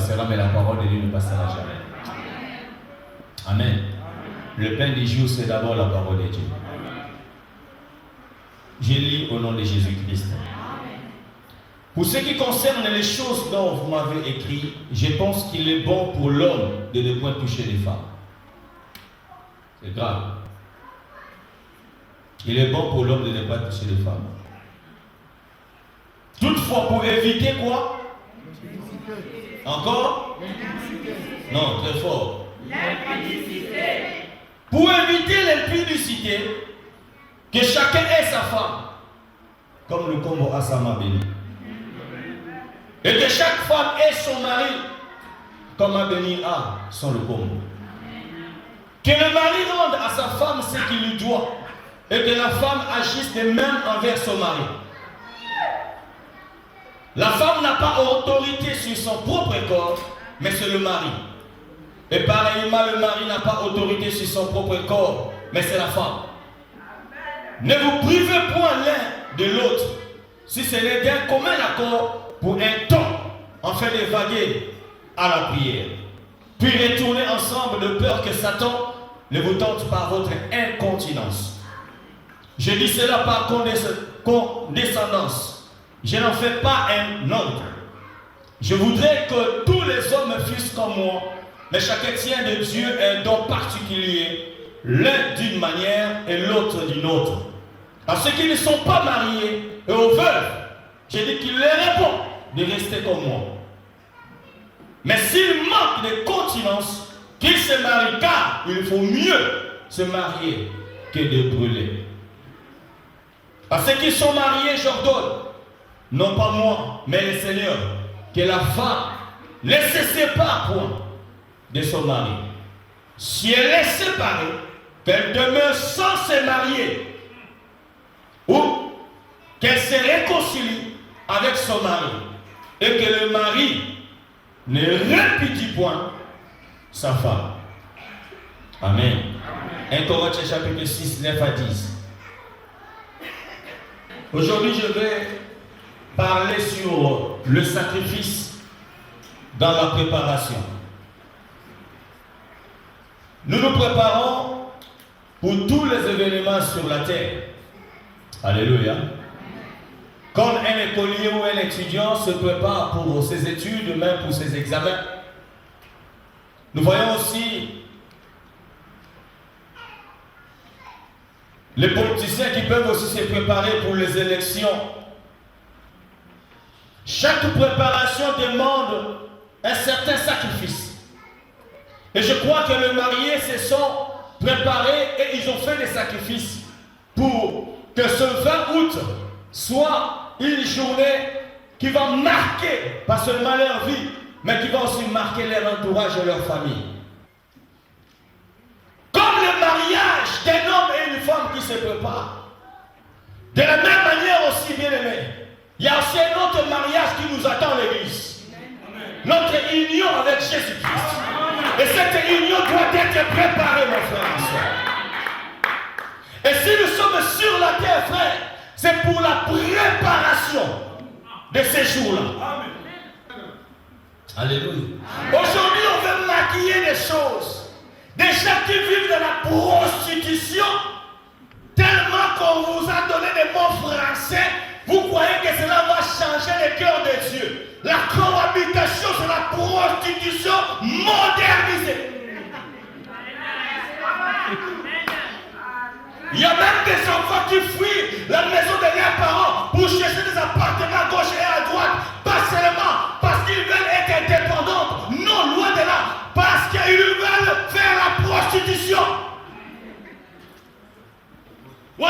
passera, mais la parole de Dieu ne passera jamais. Amen. Le pain du jour, c'est d'abord la parole de Dieu. Je lis au nom de Jésus-Christ. Pour ce qui concerne les choses dont vous m'avez écrit, je pense qu'il est bon pour l'homme de ne point toucher les femmes. C'est grave. Il est bon pour l'homme de ne pas toucher les femmes. Toutefois, pour éviter quoi? Encore? Non, très fort. L'impudicité. Pour éviter l'impudicité, que chacun ait sa femme, comme le Combo a sa béni. Et que chaque femme ait son mari, comme Abéni a son le Combo. Que le mari rende à sa femme ce qu'il lui doit, et que la femme agisse de même envers son mari. La femme n'a pas autorité sur son propre corps, mais c'est le mari. Et pareillement, le mari n'a pas autorité sur son propre corps, mais c'est la femme. Ne vous privez point l'un de l'autre, si ce n'est d'un commun accord pour un temps, afin de vaguer à la prière. Puis retournez ensemble de peur que Satan ne vous tente par votre incontinence. Je dis cela par condescendance. Je n'en fais pas un ordre. Je voudrais que tous les hommes fussent comme moi, mais chacun tient de Dieu un don particulier, l'un d'une manière et l'autre d'une autre. À ceux qui ne sont pas mariés et aux veuves, je dis qu'il leur est bon de rester comme moi. Mais s'ils manquent de continence, qu'ils se marient, car il faut mieux se marier que de brûler. À ceux qui sont mariés, j'ordonne, non pas moi, mais le Seigneur, que la femme ne se sépare point de son mari. Si elle est séparée, qu'elle demeure sans se marier, ou qu'elle se réconcilie avec son mari, et que le mari ne répudie point sa femme. Amen. 1 Corinthiens chapitre 6, 9 à 10. Aujourd'hui, je vais parler sur le sacrifice dans la préparation. Nous nous préparons pour tous les événements sur la terre. Alléluia. Comme un écolier ou un étudiant se prépare pour ses études, même pour ses examens. Nous voyons aussi les politiciens qui peuvent aussi se préparer pour les élections. Chaque préparation demande un certain sacrifice. Et je crois que les mariés se sont préparés et ils ont fait des sacrifices pour que ce 20 août soit une journée qui va marquer, pas seulement leur vie, mais qui va aussi marquer leur entourage et leur famille. Comme le mariage d'un homme et une femme qui se préparent. De la même manière aussi, bien aimé, il y a aussi un autre mariage qui nous attend à l'église. Notre union avec Jésus-Christ. Et cette union doit être préparée, mon frère et soeur. Et si nous sommes sur la terre, frère, c'est pour la préparation de ces jours-là. Alléluia. Aujourd'hui, on veut maquiller des choses. Des gens qui vivent de la prostitution, tellement qu'on vous a donné des mots français, vous croyez que cela va changer le cœur de Dieu. La cohabitation, c'est la prostitution modernisée. Il y a même des enfants qui fuient la maison de leurs parents pour chercher des appartements à gauche et à droite, pas seulement parce qu'ils veulent être indépendants, non, loin de là, parce qu'ils veulent faire la prostitution. Mais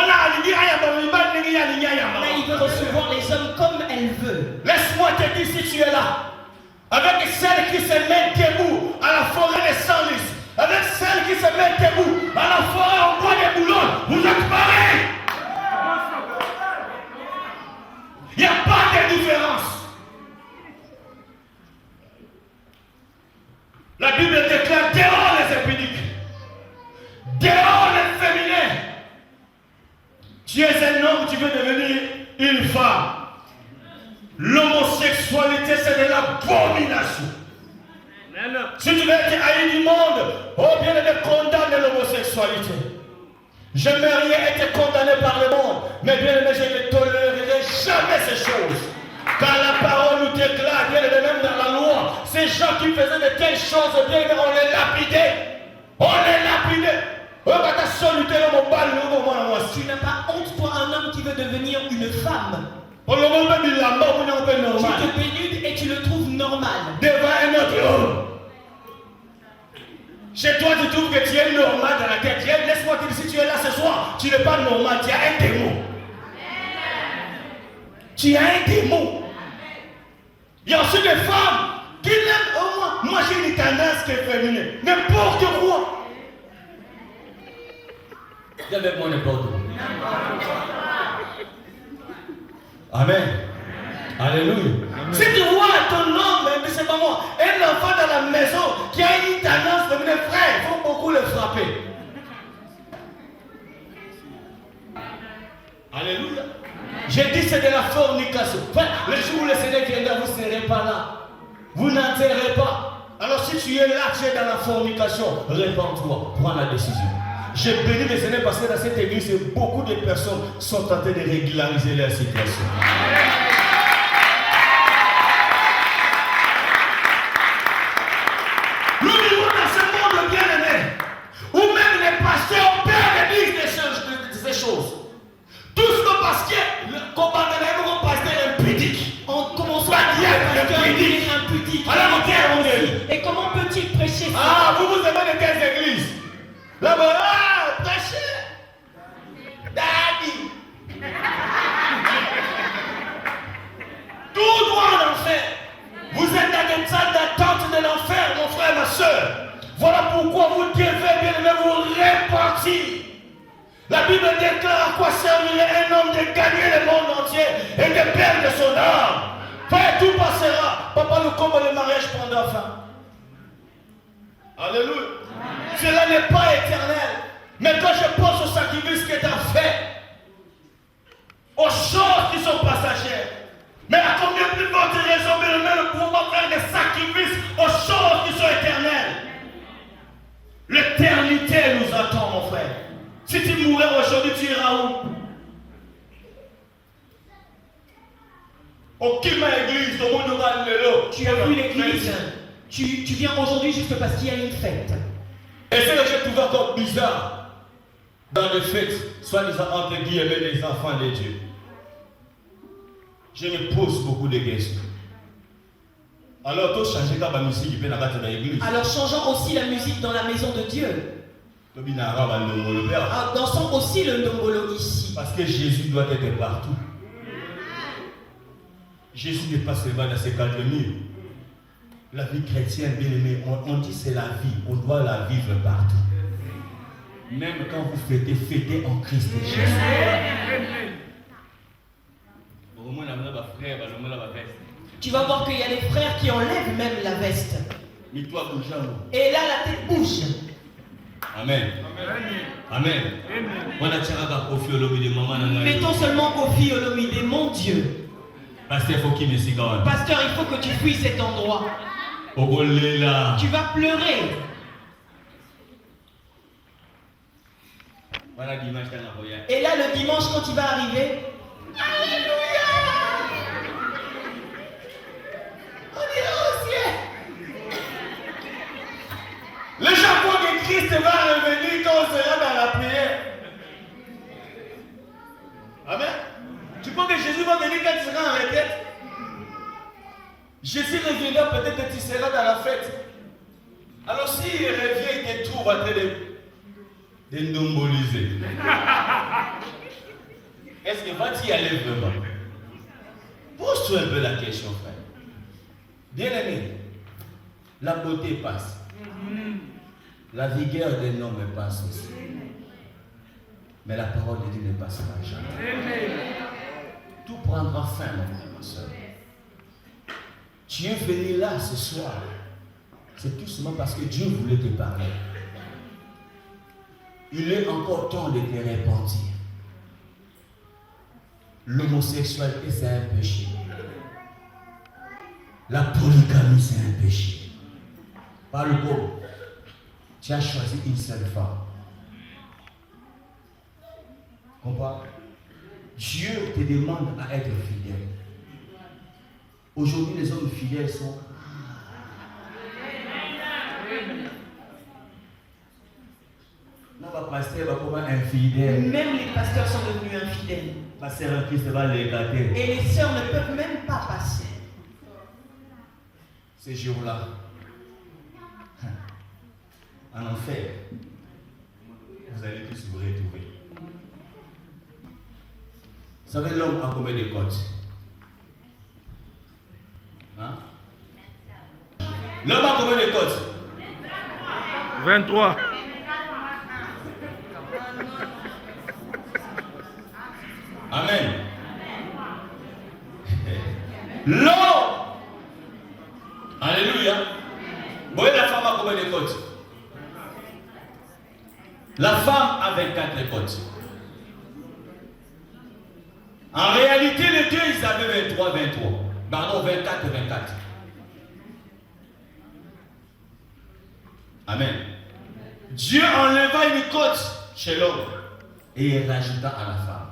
il veut recevoir les hommes comme elle veut. Laisse-moi te dire si tu es là, avec celle qui se met debout à la forêt de Saint-Luc, avec celle qui se met debout à la forêt au bois de Boulogne, vous êtes pareils. Il n'y a pas de différence. La Bible déclare dehors les impudiques, dehors les féminins. Tu es un homme, tu veux devenir une femme. L'homosexualité, c'est de l'abomination. Si tu veux être haï du monde, oh bien aimé, condamne l'homosexualité. J'aimerais être condamné par le monde, mais bien aimé, je ne tolérerai jamais ces choses. Car la parole nous déclare, bien aimé, même dans la loi, ces gens qui faisaient de telles choses, bien aimé, on les lapidait. On les lapidait. Tu n'as pas honte, toi, un homme qui veut devenir une femme. Tu te bénudes et tu le trouves normal. Devant un autre homme. Chez toi, tu trouves que tu es normal dans la tête. Laisse-moi te dire, si tu es là ce soir, tu n'es pas normal, tu as un démon. Tu as un démon. Il y a aussi des femmes qui l'aiment au moins. Moi, j'ai une tendance qui est féminine. N'importe quoi. Viens avec moi n'importe où. Amen. Alléluia. Si tu vois ton homme, mais c'est pas moi, un enfant dans la maison qui a une tendance féminine, frère, il faut beaucoup le frapper. Alléluia. J'ai dit c'est de la fornication. Le jour où le Seigneur viendra, vous ne serez pas là. Vous n'enterrez pas. Alors si tu es là, tu es dans la fornication, répands-toi, prends la décision. J'ai béni le Seigneur parce que dans cette église, beaucoup de personnes sont en train de régulariser leur situation. Nous vivons dans ce monde bien aimé, où même les pasteurs perdent l'église de ces choses. Tout ce parce que le commandement mon pasteur est impudique. En commençant par le pasteur impudique. Et comment peut-il prêcher ça? Ah, vous aimez de quelles églises? Là-bas, prêchez. Daddy. Tout droit en enfer. Vous êtes dans une salle d'attente de l'enfer, mon frère, ma soeur. Voilà pourquoi vous devez bien aimer vous répartir. La Bible déclare à quoi servirait un homme de gagner le monde entier et de perdre son âme. Frère, tout passera. Papa, le combat de mariage prendra fin. Alléluia. Cela n'est pas éternel. Mais quand je pense au sacrifice qui est fait, aux choses qui sont passagères, mais à combien plus forte raison, mais nous pouvons pas faire des sacrifices aux choses qui sont éternelles. L'éternité nous attend, mon frère. Si tu mourais aujourd'hui, tu iras où? Aucune église, au monde aura le. Tu as vu l'église? Tu viens aujourd'hui juste parce qu'il y a une fête. Et c'est ce que j'ai trouvé encore bizarre dans les fêtes, soi-disant entre guillemets les enfants de Dieu. Je me pose beaucoup de questions. Alors, tout changer quand la musique qui peut dans l'église. Alors, changeons aussi la musique dans la maison de Dieu. Dansons aussi le ndombolo ici. Parce que Jésus doit être partout. Jésus n'est pas seulement dans ces quatre murs. La vie chrétienne, bien aimée, on dit c'est la vie. On doit la vivre partout. Même quand vous fêtez en Christ Jésus. Tu vas voir qu'il y a des frères qui enlèvent même la veste. Et là, la tête bouge. Amen. Amen. Mettons seulement Kofi Olomide, mon Dieu. Pasteur, il faut que tu fuis cet endroit. Tu vas pleurer. Et là, le dimanche, quand il va arriver, Alléluia! On est au ciel. Le chapeau de Christ va revenir quand on sera dans la prière. Amen. Tu penses que Jésus va venir quand tu seras en retraite? Jésus reviendra, peut-être que tu seras dans la fête. Alors s'il revient, il te trouve en train de ndomboliser. Est-ce que va-t-il y aller vraiment? Pose-toi un peu la question, frère. Bien aimé, la beauté passe. La vigueur d'un homme passe aussi. Mais la parole de Dieu ne passera jamais. Tout prendra fin, mon frère, ma soeur. Tu es venu là ce soir. C'est tout simplement parce que Dieu voulait te parler. Il est encore temps de te repentir. L'homosexualité, c'est un péché. La polygamie, c'est un péché. Par le pauvre. Tu as choisi une seule femme. Comprends? Dieu te demande à être fidèle. Aujourd'hui, les hommes fidèles sont... Non, pasteur va comme infidèle. Même les pasteurs sont devenus infidèles. Pasteur en Christ va les gâter. Et les sœurs ne peuvent même pas passer. Ces jours-là, en enfer, vous allez tous vous retrouver. Vous savez, l'homme a combien de côtes? Hein? L'homme a combien de côtes? 23. Amen. L'homme. Alléluia. Vous voyez la femme a combien de côtes? La femme a 24 côtes. En réalité, les deux, ils avaient 23. Pardon, 24. Amen. Dieu enleva une côte chez l'homme et il rajouta à la femme.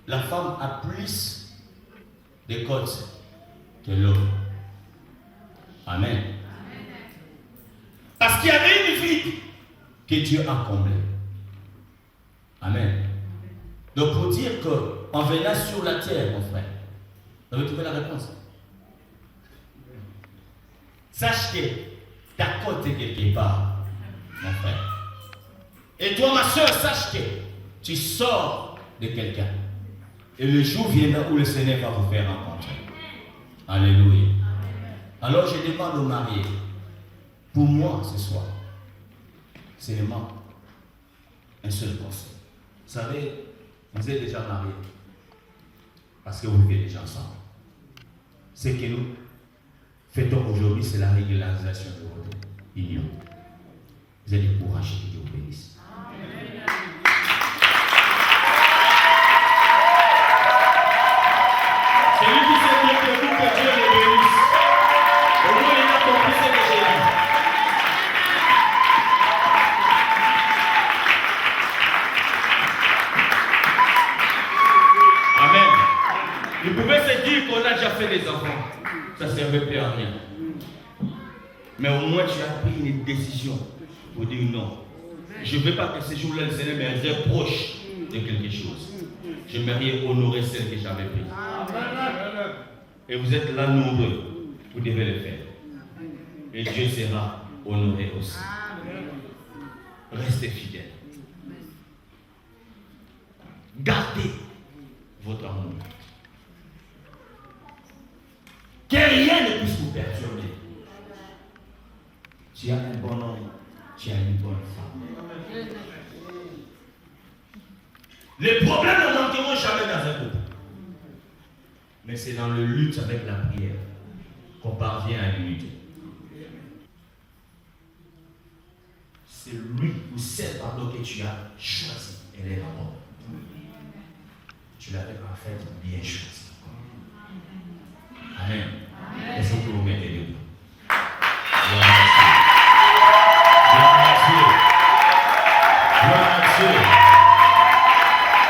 La femme a plus de côtes que l'homme. Amen. Parce qu'il y avait une vide que Dieu a comblée. Amen. Donc pour dire qu'en venant sur la terre, mon frère, vous avez trouvé la réponse. Sache que ta côte est quelque part, mon frère. Et toi, ma soeur, sache que tu sors de quelqu'un. Et le jour viendra où le Seigneur va vous faire rencontrer. Alléluia. Alors je demande aux mariés, pour moi ce soir, seulement un seul conseil. Vous savez, vous êtes déjà mariés parce que vous vivez déjà ensemble. Ce que nous fêtons aujourd'hui, c'est la régularisation de votre union. Vous êtes courageux, que Dieu vous bénisse. Celui qui s'est mis pour vous, que Dieu le bénisse. Au moins, il a compris ce que j'ai dit. Amen. Vous pouvez se dire qu'on a déjà fait des enfants. Ça ne servait plus à rien. Mais au moins, tu as pris une décision pour dire non. Je ne veux pas que ce jour-là, le Seigneur me reproche de quelque chose. J'aimerais honorer celle que j'avais prise. Et vous êtes là nombreux. Vous devez le faire. Et Dieu sera honoré aussi. Restez fidèles. Gardez votre amour. Que rien ne puisse vous perturber. Tu as un bon homme, tu as une bonne femme. Les problèmes ne manqueront jamais dans un couple. Mais c'est dans le lutte avec la prière qu'on parvient à l'unité. C'est lui ou celle pardon que tu as choisi. Elle est la bonne. Tu l'avais en fait bien choisi. Amen. Est-ce que vous mettez debout? Gloire à Dieu. Gloire à Dieu.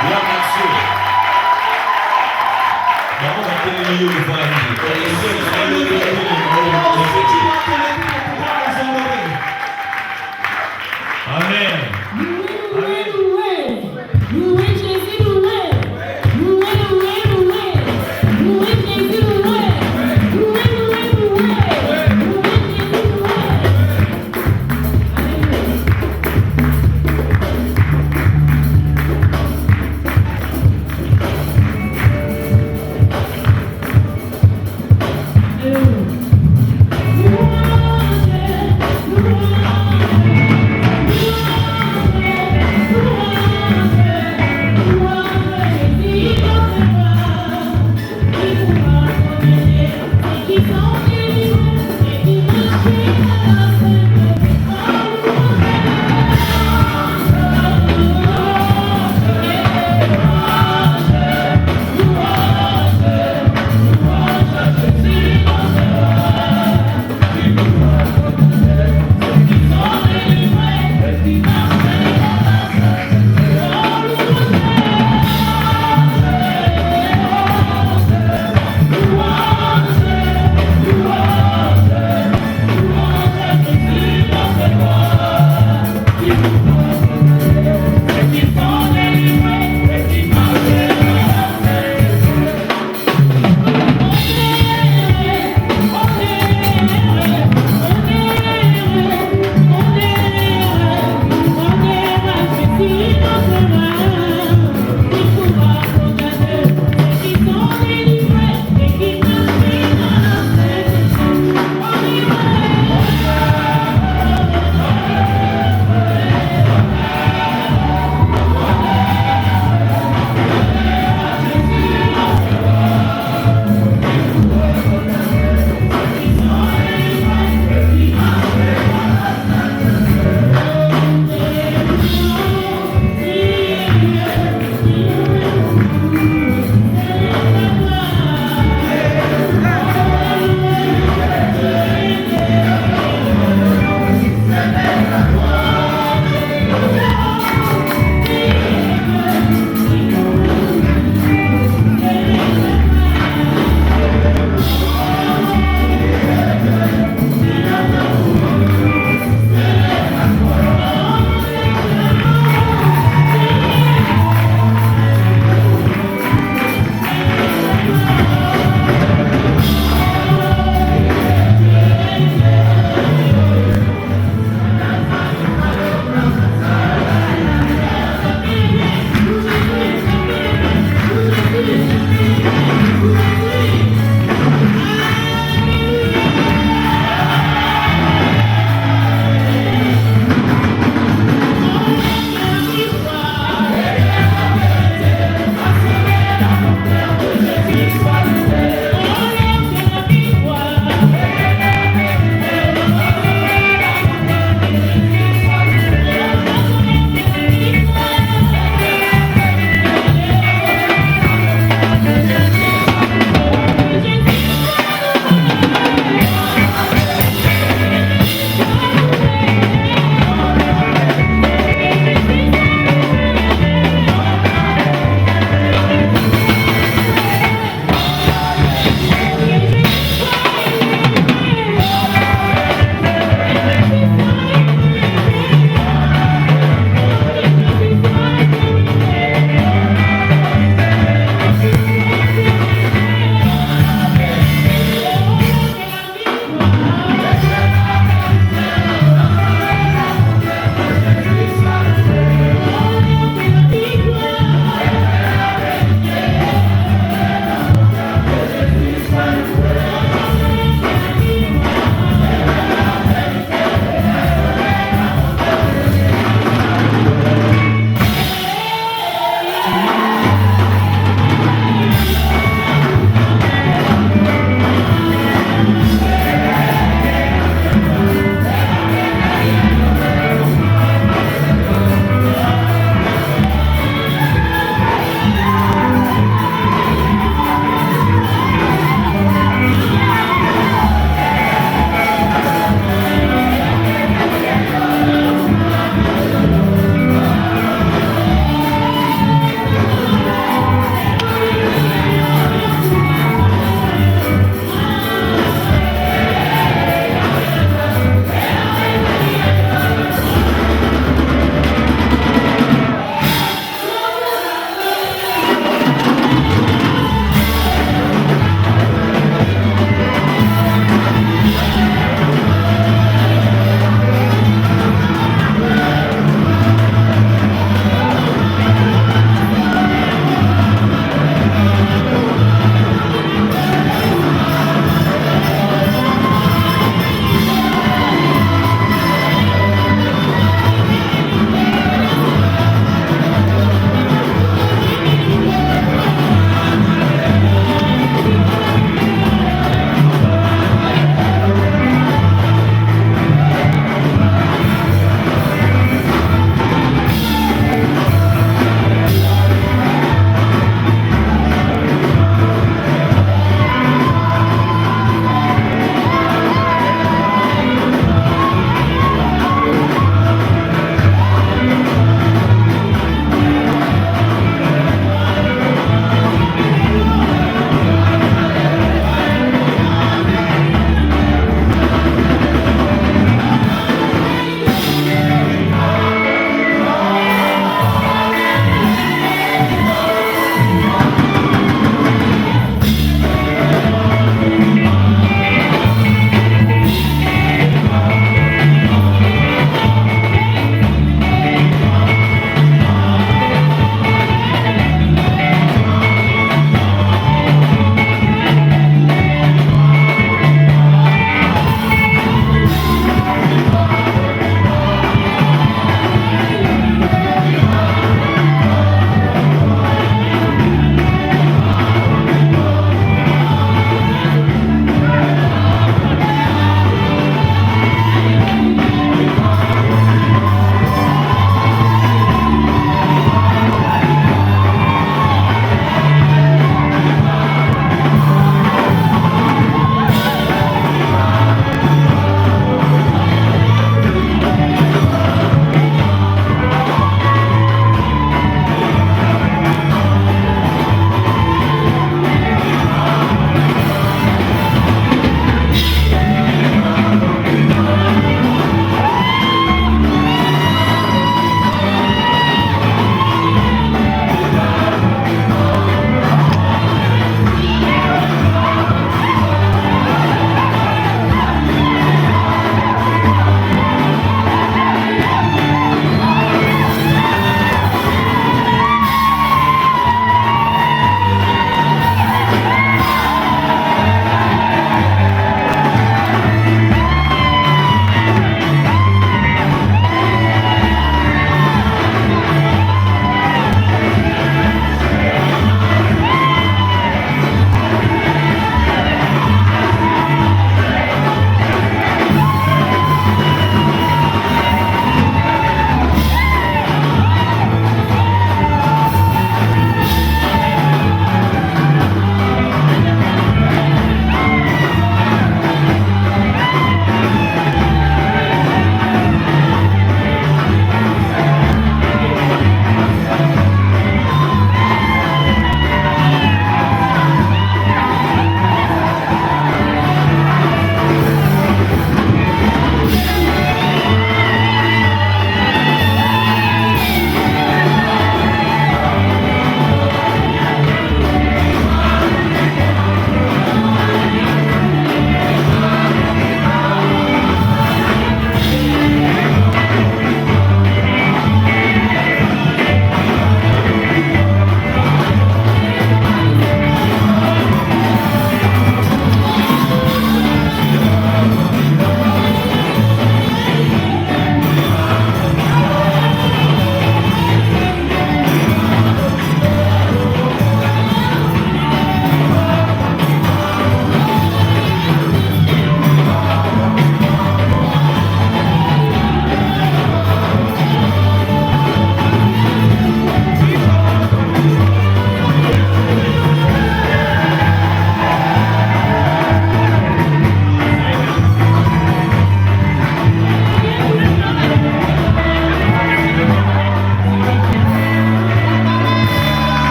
Gloire à Dieu. Vamos a ter le lieu devant la Amen.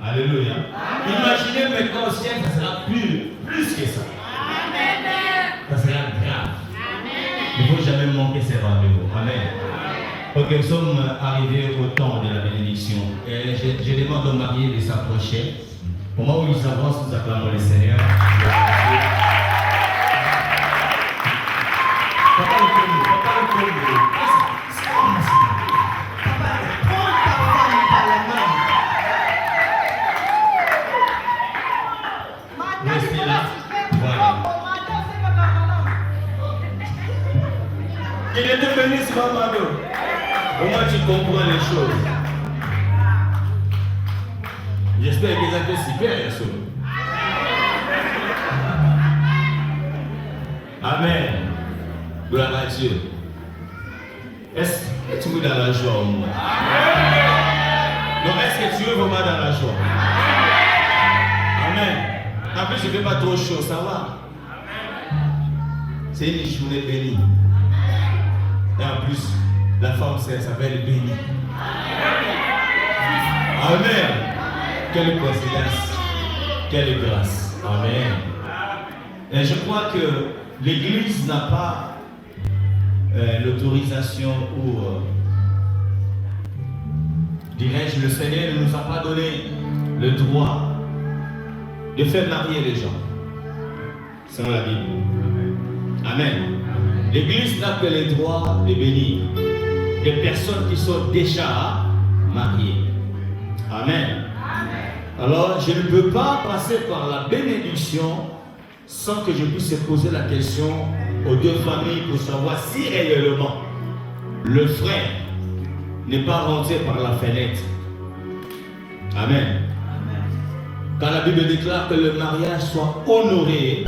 Alléluia. Imaginez maintenant au ciel, ça sera plus que ça. Ça sera grave. Il ne faut jamais manquer ces rendez-vous. Amen. Ok, nous sommes arrivés au temps de la bénédiction. Et je demande aux mariés de s'approcher. Au moment où ils avancent, nous acclamons le Seigneur. Papa le connu. Papa, prends ta femme par la main. Restez là. Voilà. Il était venu sur Mamado. Au moins tu comprends les choses. J'espère qu'ils ont fait super, Yassou. Amen. Gloire à Dieu. Est-ce que tu es dans la joie au moins? Non, est-ce que tu es vraiment dans la joie? Amen. En plus, je ne fais pas trop chaud, ça va? C'est une journée bénie. Et en plus, la femme s'appelle bénie. Amen. Quelle coïncidence. Quelle grâce. Amen. Et je crois que l'Église n'a pas l'autorisation ou, dirais-je, le Seigneur ne nous a pas donné le droit de faire marier les gens. Selon la Bible. Amen. L'Église n'a que le droit de bénir des personnes qui sont déjà mariées. Amen. Alors, je ne peux pas passer par la bénédiction sans que je puisse poser la question aux deux familles pour savoir si réellement le frère n'est pas rentré par la fenêtre. Amen. Quand la Bible déclare que le mariage soit honoré,